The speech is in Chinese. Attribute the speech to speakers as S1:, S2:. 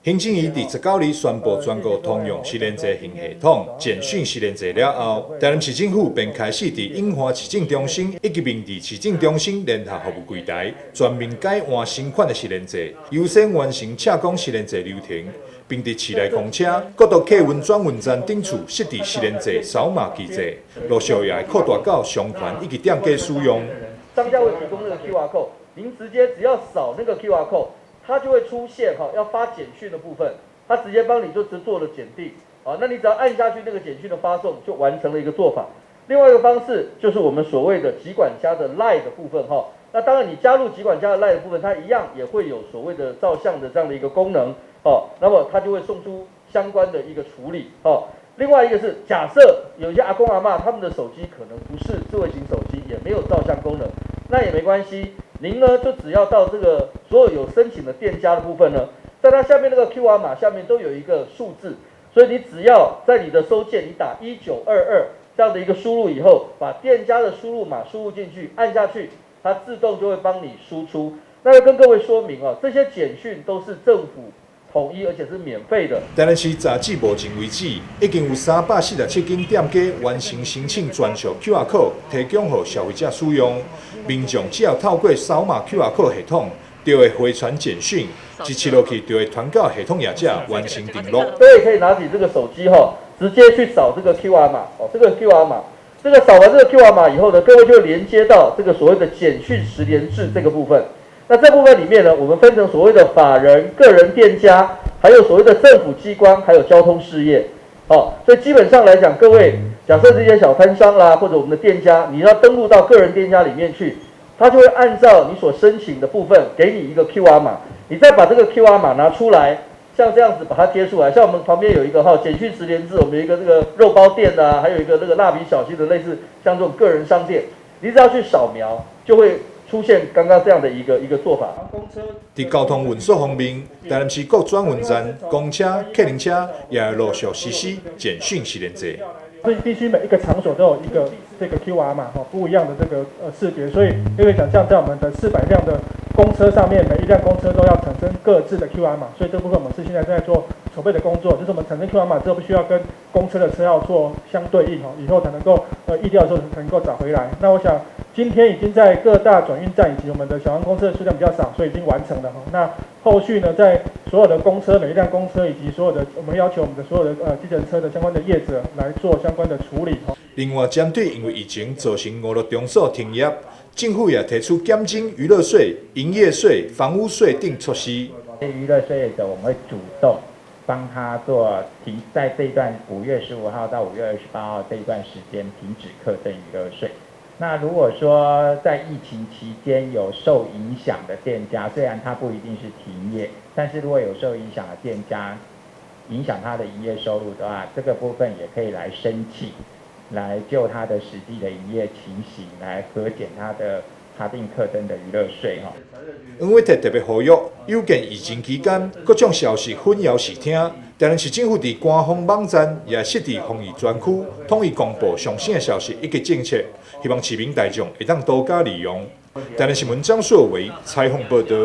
S1: 行政院伫19日宣布全国通用实联制新系统简讯实联制了后，台南市政府便开始伫永华市政中心以及明治市政中心联合服务柜台，全面改换新款的实联制，优先完成洽公实联制流程，并伫市内公车、各道客运转运站等处设置实联制扫码机制，陆续也会扩大到商团以及店家使用。
S2: 商家会提供那个 QR code， 您直接只要扫那个 QR code。它就会出现要发简讯的部分，它直接帮你就只做了检定那你只要按下去，那个简讯的发送就完成了一个做法。另外一个方式就是我们所谓的集管家的 LINE 的部分那当然你加入集管家的 LINE 的部分，它一样也会有所谓的照相的这样的一个功能那么它就会送出相关的一个处理另外一个是假设有一些阿公阿嬷他们的手机可能不是智慧型手机，也没有照相功能，那也没关系。您呢，就只要到这个所有有申请的店家的部分呢，在它下面那个 QR 码下面都有一个数字，所以你只要在你的收件你打1922这样的一个输入以后，把店家的输入码输入进去，按下去，它自动就会帮你输出。那要跟各位说明这些简讯都是政府统一而且是免费的。
S1: 台南市截至目前为止，已经有347间店家完成申请专属 QR code， 提供给消费者使用。民众只要透过扫码 QR code 系统，就会回传简讯，一切落去就会传到系统业者完成登录。
S2: 各位可以拿起这个手机直接去扫这个 QR 码这个 QR 码，这个扫完这个 QR 码以后呢，各位就连接到这个所谓的简讯实联制这个部分。那这部分里面呢，我们分成所谓的法人、个人店家，还有所谓的政府机关，还有交通事业。所以基本上来讲，各位假设这些小摊商啦，或者我们的店家，你要登录到个人店家里面去，他就会按照你所申请的部分给你一个 QR 码，你再把这个 QR 码拿出来，像这样子把它贴出来。像我们旁边有一个简讯实联制，我们有一个这个肉包店还有一个这个蜡笔小新的类似像这种个人商店，你只要去扫描，就会出现刚刚这样的一个做法。
S1: 在交通运输方面，台南市各转运站、公车、客运车也会陆续实施简讯实联制。
S3: 所以必须每一个场所都有一个这个 QR 码不一样的这个视觉，所以可以想象在我们的400辆的公车上面，每一辆公车都要产生各自的 QR 码，所以这部分我们是现在正在做筹备的工作，就是我们产生 QR 码之后，必须要跟公车的车号做相对应以后才能够疫调的时候才能够找回来。那我想今天已经在各大转运站以及我们的小型公车的数量比较少，所以已经完成了那后续呢，在所有的公车每一辆公车以及所有的我们要求我们的所有的计程车的相关的业者来做相关的处理
S1: 另外，针对因为疫情造成5路场所停业，政府也提出减征娱乐税、营业税、房屋税等措施。
S4: 娱乐税业者，我们会主动帮他做在这一段5月15号到5月28号这一段时间停止课征娱乐税。那如果说在疫情期间有受影响的店家，虽然它不一定是停业，但是如果有受影响的店家影响他的营业收入的话，这个部分也可以来申请，来就他的实际的营业情形来核减他的法定课征的娱乐税
S1: 黄伟特特别呼吁，有见疫情期间各种消息混淆视听，台南市政府伫官方网站也设置防疫专区，统一公布上新的消息以及政策，希望市民大众会当多加利用。台南新闻张硕维采访报道。